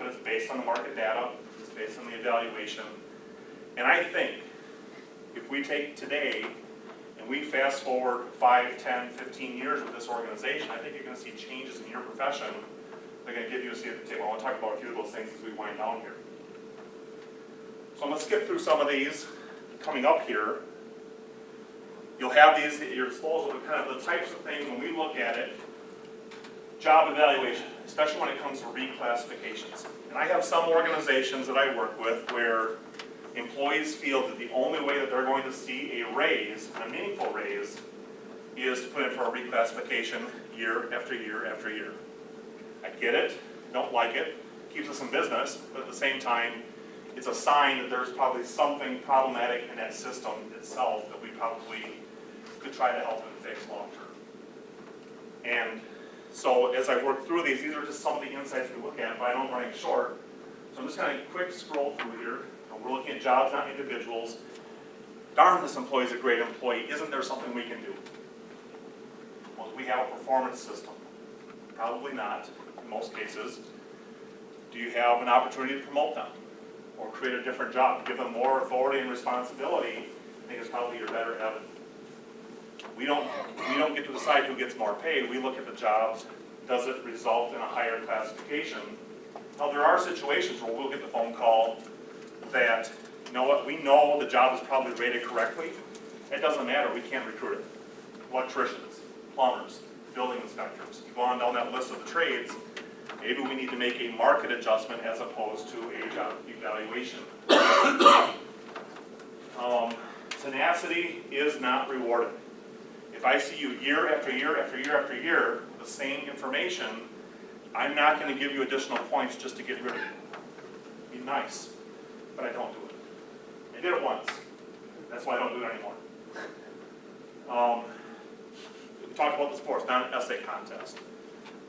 it's based on the market data, it's based on the evaluation. And I think if we take today and we fast forward 5, 10, 15 years with this organization, I think you're going to see changes in your profession. They're going to give you a seat at the table. I want to talk about a few of those things as we wind down here. So I'm going to skip through some of these coming up here. You'll have these at your disposal, but kind of the types of things when we look at it. Job evaluation, especially when it comes to reclassifications. And I have some organizations that I work with where employees feel that the only way that they're going to see a raise, a meaningful raise, is to put in for a reclassification year after year after year. I get it, don't like it, keeps us in business, but at the same time, it's a sign that there's probably something problematic in that system itself that we probably could try to help and fix long term. And so as I work through these are just some of the insights we look at, but I know I'm running short. So I'm just going to quick scroll through here. We're looking at jobs, not individuals. Darn, this employee's a great employee. Isn't there something we can do? Well, do we have a performance system? Probably not, in most cases. Do you have an opportunity to promote them? Or create a different job, give them more authority and responsibility? I think is probably your better evidence. We don't get to decide who gets more pay. We look at the jobs. Does it result in a higher classification? Now, there are situations where we'll get the phone call that, you know what, we know the job is probably rated correctly. It doesn't matter, we can't recruit it. Electricians, plumbers, building inspectors. You go on down that list of the trades, maybe we need to make a market adjustment as opposed to a job evaluation. Tenacity is not rewarded. If I see you year after year after year after year with the same information, I'm not going to give you additional points just to get rid of you. Be nice. But I don't do it. I did it once. That's why I don't do it anymore. We talked about the sports, not an essay contest.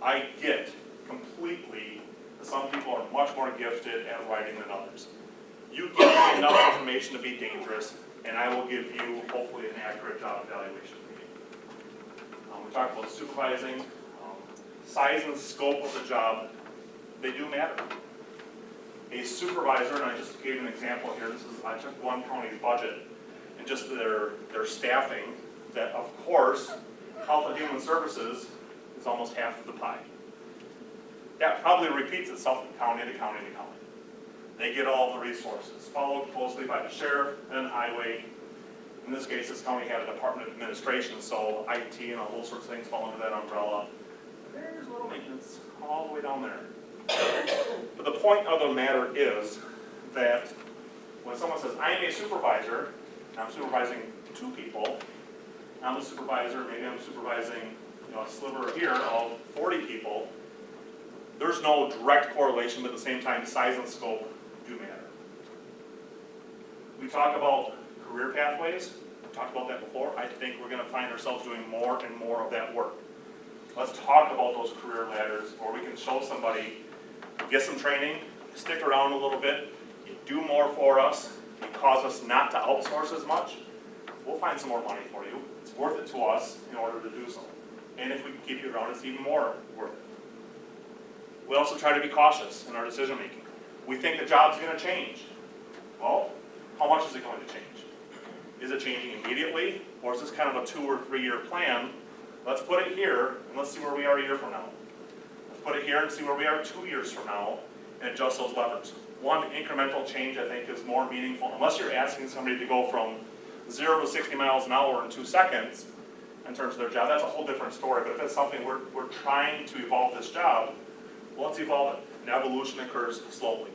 I get completely that some people are much more gifted at writing than others. You give me enough information to be dangerous, and I will give you, hopefully, an accurate job evaluation. We talked about supervising. Size and scope of the job, they do matter. A supervisor, and I just gave an example here, I took one county's budget and just their staffing, that of course, Health and Human Services is almost half of the pie. That probably repeats itself from county to county to county. They get all the resources, followed closely by the sheriff, then highway. In this case, this county had a Department of Administration, so IT and all those sorts of things fall under that umbrella. There's a little maintenance all the way down there. But the point of the matter is that when someone says, I'm a supervisor, and I'm supervising 2 people, I'm a supervisor, maybe I'm supervising a sliver here of 40 people, there's no direct correlation, but at the same time, size and scope do matter. We talk about career pathways. We talked about that before. I think we're going to find ourselves doing more and more of that work. Let's talk about those career ladders, or we can show somebody, get some training, stick around a little bit, you do more for us, you cause us not to outsource as much, we'll find some more money for you. It's worth it to us in order to do so. And if we can keep you around, it's even more worth it. We also try to be cautious in our decision making. We think the job's going to change. Well, how much is it going to change? Is it changing immediately, or is this kind of a 2 or 3 year plan? Let's put it here, and let's see where we are a year from now. Let's put it here and see where we are 2 years from now, and adjust those levers. One incremental change, I think, is more meaningful. Unless you're asking somebody to go from 0 to 60 miles an hour in 2 seconds in terms of their job, that's a whole different story. But if it's something we're trying to evolve this job, well, let's evolve it. And evolution occurs slowly.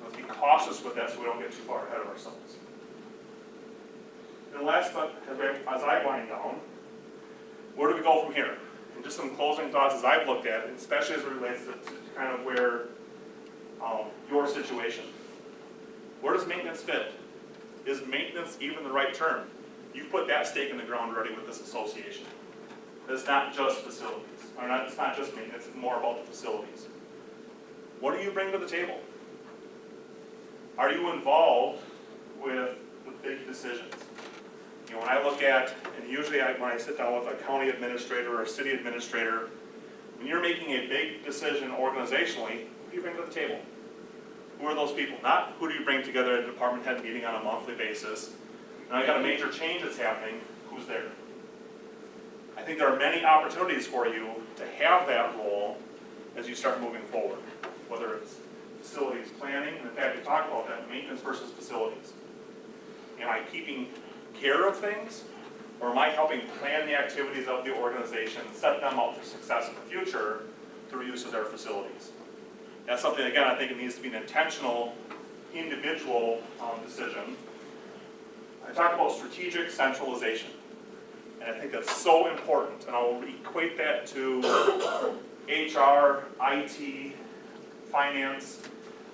Let's be cautious with that so we don't get too far ahead of ourselves. And last, but as I wind down, where do we go from here? And just some closing thoughts as I've looked at it, especially as it relates to kind of where your situation. Where does maintenance fit? Is maintenance even the right term? You've put that stake in the ground already with this association. It's not just facilities, it's not just maintenance, it's more about the facilities. What do you bring to the table? Are you involved with big decisions? You know, when I look at, and usually when I sit down with a county administrator or a city administrator, when you're making a big decision organizationally, do you bring to the table? Who are those people? Not who do you bring together at a department head meeting on a monthly basis. And I got a major change that's happening, who's there? I think there are many opportunities for you to have that role as you start moving forward, whether it's facilities planning, and in fact, we talked about that, maintenance versus facilities. Am I keeping care of things, or am I helping plan the activities of the organization and set them up for success in the future through use of their facilities? That's something, again, I think it needs to be an intentional, individual decision. I talked about strategic centralization, and I think that's so important, and I'll equate that to HR, IT, finance,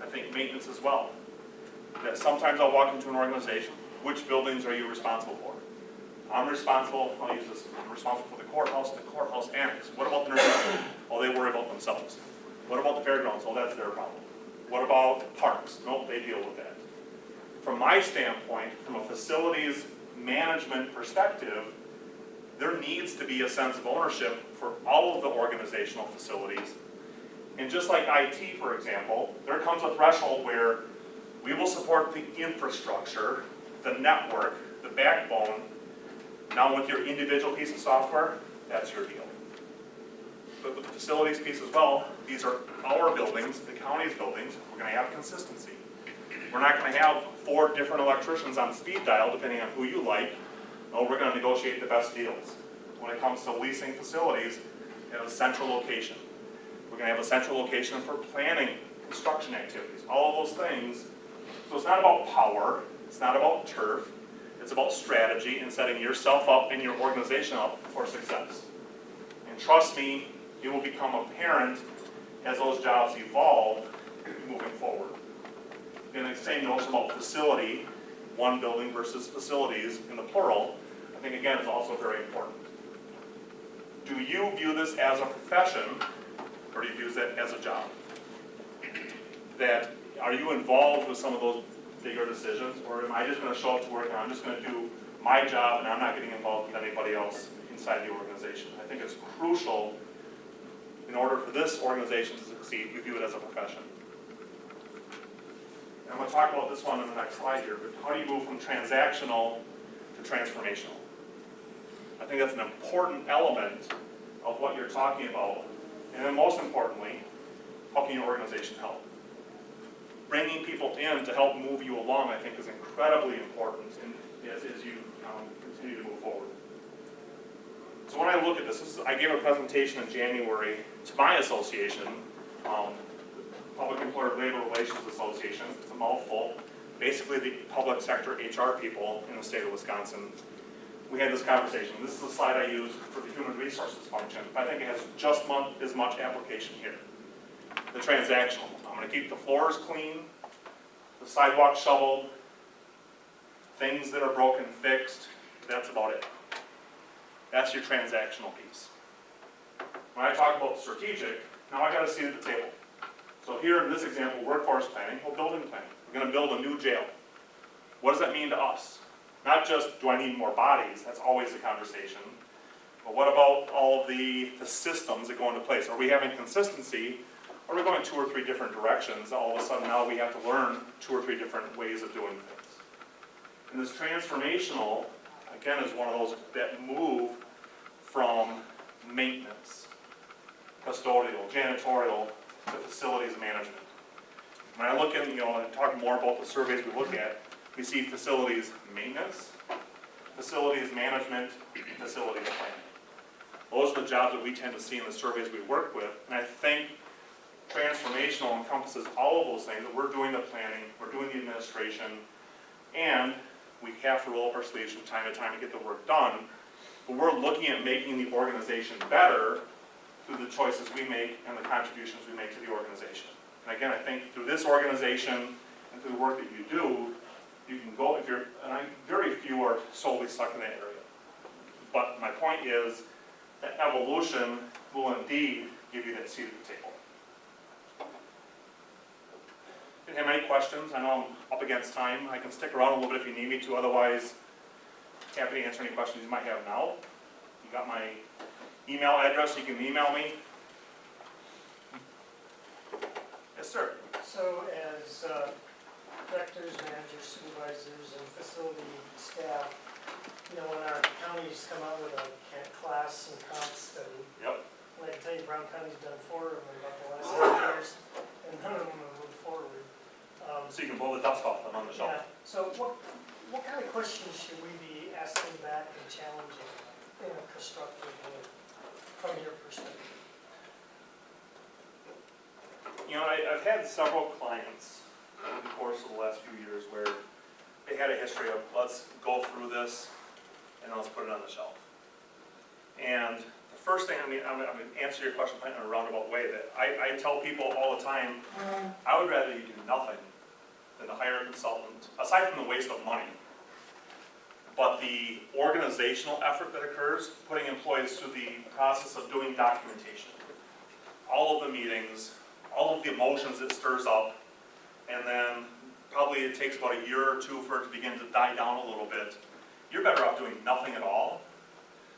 I think maintenance as well. That sometimes I'll walk into an organization, which buildings are you responsible for? I'm responsible, I'll use this, I'm responsible for the courthouse annex. What about the nursing home? Oh, they worry about themselves. What about the fairgrounds? Oh, that's their problem. What about parks? Nope, they deal with that. From my standpoint, from a facilities management perspective, there needs to be a sense of ownership for all of the organizational facilities. And just like IT, for example, there comes a threshold where we will support the infrastructure, the network, the backbone. Now with your individual piece of software, that's your deal. But with the facilities piece as well, these are our buildings, the county's buildings, we're gonna have consistency. We're not gonna have 4 different electricians on speed dial, depending on who you like. No, we're gonna negotiate the best deals. When it comes to leasing facilities, we have a central location. We're gonna have a central location for planning, construction activities, all of those things. So it's not about power, it's not about turf, it's about strategy and setting yourself up and your organization up for success. And trust me, it will become apparent as those jobs evolve moving forward. And the same notion about facility, one building versus facilities in the plural, I think again is also very important. Do you view this as a profession, or do you view it as a job? That, are you involved with some of those bigger decisions, or am I just gonna show up to work and I'm just gonna do my job and I'm not getting involved with anybody else inside the organization? I think it's crucial in order for this organization to succeed, you view it as a profession. And I'm going to talk about this one in the next slide here, but how do you move from transactional to transformational? I think that's an important element of what you're talking about. And then most importantly, how can your organization help? Bringing people in to help move you along, I think, is incredibly important as you continue to move forward. So when I look at this, I gave a presentation in January to my association, Public Employer Labor Relations Association. It's a mouthful. Basically the public sector HR people in the state of Wisconsin. We had this conversation. This is the slide I use for the human resources function. I think it has just as much application here. The transactional. I'm going to keep the floors clean, the sidewalk shoveled, things that are broken fixed. That's about it. That's your transactional piece. When I talk about strategic, now I got to see at the table. So here in this example, workforce planning, well, building planning. We're going to build a new jail. What does that mean to us? Not just, do I need more bodies? That's always the conversation. But what about all of the systems that go into place? Are we having consistency? Or are we going 2 or 3 different directions? All of a sudden now we have to learn 2 or 3 different ways of doing things. And this transformational, again, is one of those that move from maintenance, custodial, janitorial, to facilities management. When I look at, and talk more about the surveys we look at, we see facilities maintenance, facilities management, facilities planning. Those are the jobs that we tend to see in the surveys we work with, and I think transformational encompasses all of those things, that we're doing the planning, we're doing the administration, and we have to roll up our sleeves from time to time to get the work done, but we're looking at making the organization better through the choices we make and the contributions we make to the organization. And again, I think through this organization and through the work that you do, you can go, very few are solely stuck in that area. But my point is that evolution will indeed give you that seat at the table. If you have any questions, I know I'm up against time. I can stick around a little bit if you need me to, otherwise happy to answer any questions you might have now. You got my email address, you can email me. Yes, sir. So as directors, managers, supervisors, and facility staff, you know, when our counties come out with a class and comp study, Yep. and I can tell you Brown County's done 4 of them in about the last 7 years, and none of them have moved forward. So you can blow the dust off them on the shelf. Yeah, so what kind of questions should we be asking back and challenging in a constructive way, from your perspective? You know, I've had several clients over the course of the last few years where they had a history of, let's go through this and let's put it on the shelf. And the first thing, I'm going to answer your question in a roundabout way, that I tell people all the time, I would rather you do nothing than to hire a consultant, aside from the waste of money. But the organizational effort that occurs, putting employees through the process of doing documentation, all of the meetings, all of the emotions it stirs up, and then probably it takes about a year or 2 for it to begin to die down a little bit. You're better off doing nothing at all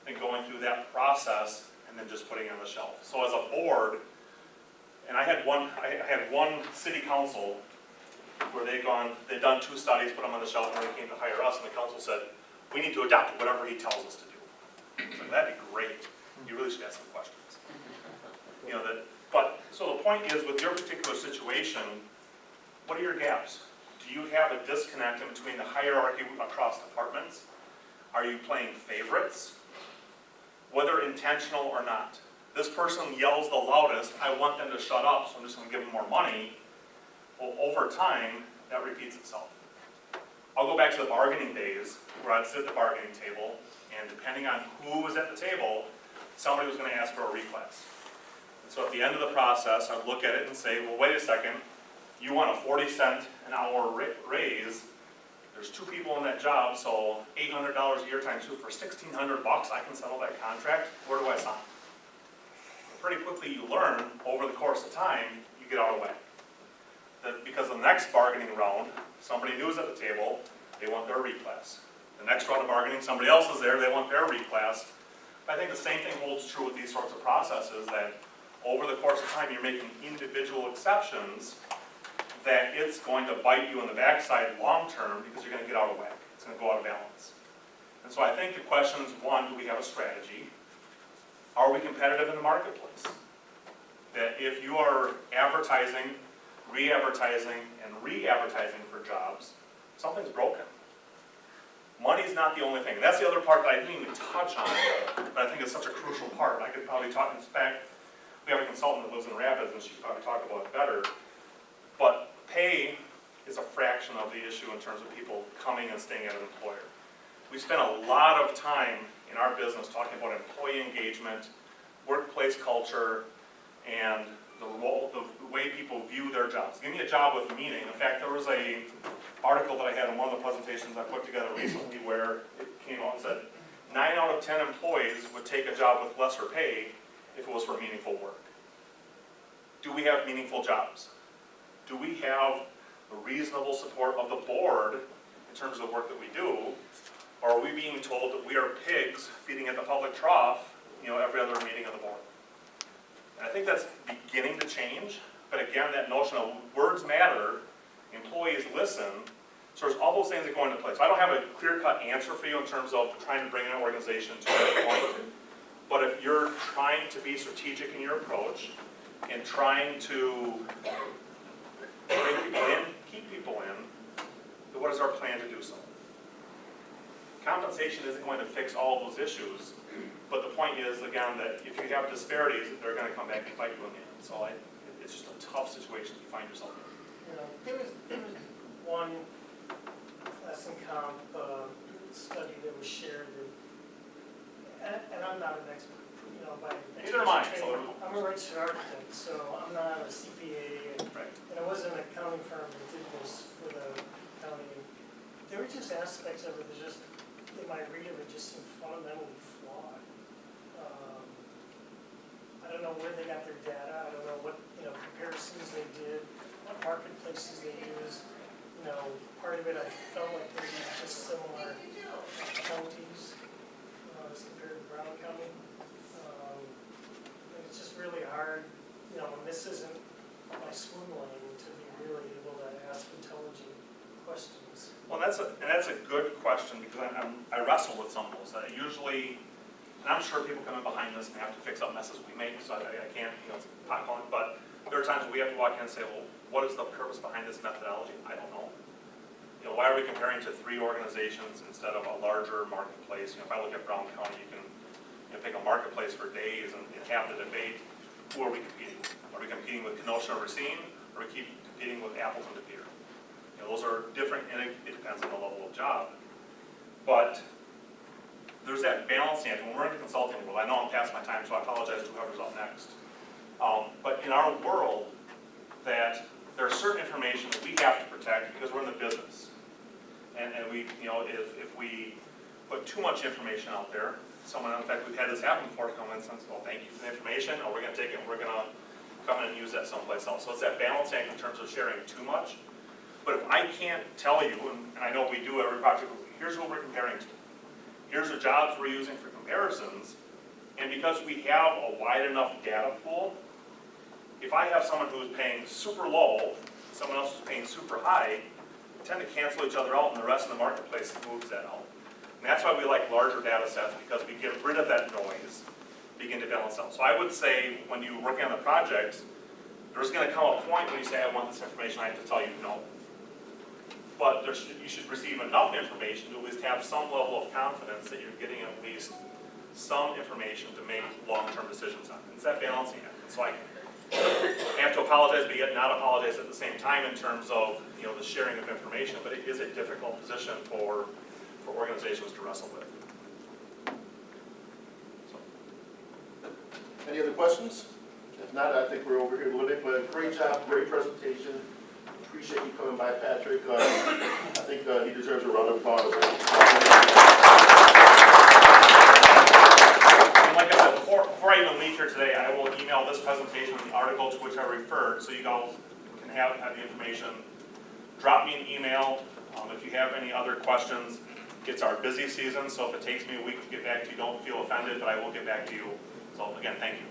than going through that process and then just putting it on the shelf. So as a board, and I had one city council where they'd done 2 studies, put them on the shelf, and then they came to hire us, and the council said, we need to adopt whatever he tells us to do. So that'd be great. You really should ask some questions. You know, so the point is, with your particular situation, what are your gaps? Do you have a disconnect in between the hierarchy across departments? Are you playing favorites? Whether intentional or not. This person yells the loudest, I want them to shut up, so I'm just going to give them more money. Well, over time, that repeats itself. I'll go back to the bargaining days, where I'd sit at the bargaining table, and depending on who was at the table, somebody was going to ask for a reclass. And so at the end of the process, I'd look at it and say, well, wait a second, you want a 40-cent an hour raise, there's 2 people in that job, so $800 a year times 2 for $1,600, I can settle that contract. Where do I sign? Pretty quickly you learn, over the course of time, you get out of the way. Because the next bargaining round, somebody new is at the table, they want their reclass. The next round of bargaining, somebody else is there, they want their reclass. I think the same thing holds true with these sorts of processes, that over the course of time you're making individual exceptions that it's going to bite you in the backside long term because you're going to get out of whack. It's going to go out of balance. And so I think the question is, 1, do we have a strategy? Are we competitive in the marketplace? That if you are advertising, re-advertising, and re-advertising for jobs, something's broken. Money's not the only thing. And that's the other part that I didn't even touch on, but I think it's such a crucial part. I could probably talk, in fact, we have a consultant that lives in Rapids, and she could probably talk about it better. But pay is a fraction of the issue in terms of people coming and staying at an employer. We spend a lot of time in our business talking about employee engagement, workplace culture, and the way people view their jobs. Give me a job with meaning. In fact, there was an article that I had in one of the presentations I put together recently where it came out and said 9 out of 10 employees would take a job with lesser pay if it was for meaningful work. Do we have meaningful jobs? Do we have the reasonable support of the board in terms of the work that we do? Or are we being told that we are pigs feeding at the public trough, every other meeting of the board? And I think that's beginning to change. But again, that notion of words matter, employees listen, so there's all those things that go into place. I don't have a clear-cut answer for you in terms of trying to bring an organization to that point. But if you're trying to be strategic in your approach and trying to bring people in, keep people in, then what is our plan to do so? Compensation isn't going to fix all of those issues, but the point is, again, that if you have disparities, they're going to come back and bite you in the end. So it's just a tough situation you find yourself in. There was one class and comp study that was shared, and I'm not an expert, by Neither am I. training. I'm a registered architect, so I'm not a CPA, and it wasn't an accounting firm that did this for the county. There were just aspects of it that just, in my read of it, just seemed fundamentally flawed. I don't know where they got their data. I don't know what comparisons they did, what marketplaces they used. Part of it I felt like they used just similar counties as compared to Brown County. It's just really hard, and this isn't my swim lane, to be that's a good question, because I wrestle with some of those. Usually, and I'm sure people come in behind this and have to fix up messes we make, so I can't, it's pot calling, but there are times we have to walk in and say, well, what is the purpose behind this methodology? I don't know. Why are we comparing to 3 organizations instead of a larger marketplace? If I look at Brown County, you can pick a marketplace for days and have the debate, who are we competing with? Are we competing with Kenosha or Racine, or are we competing with Appleton to Peter? Those are different, and it depends on the level of job. But there's that balancing act. When we're in the consulting world, I know I'm past my time, so I apologize to whoever's up next. But in our world, that there's certain information that we have to protect because we're in the business. And we, if we put too much information out there, someone, in fact, we've had this happen before, come in and say, well, thank you for the information, or we're going to take it and we're going to come in and use that someplace else. So it's that balancing act in terms of sharing too much. But if I can't tell you, and I know we do every project, here's what we're comparing to. Here's the jobs we're using for comparisons. And because we have a wide enough data pool, if I have someone who's paying super low, someone else who's paying super high, they tend to cancel each other out, and the rest of the marketplace moves that out. And that's why we like larger data sets, because we get rid of that noise, begin to balance out. So I would say, when you're working on the projects, there's going to come a point when you say, I want this information, I have to tell you no. But you should receive enough information to at least have some level of confidence that you're getting at least some information to make long-term decisions on. It's that balancing act. And so I have to apologize, but yet not apologize at the same time in terms of the sharing of information. But it is a difficult position for organizations to wrestle with. So. Any other questions? If not, I think we're over here a little bit, but great job, great presentation. Appreciate you coming by, Patrick. I think he deserves a round of applause. And like I said, before I even leave here today, I will email this presentation and the article to which I referred, so you guys can have the information. Drop me an email if you have any other questions. It's our busy season, so if it takes me a week to get back to you, don't feel offended, but I will get back to you. So again, thank you.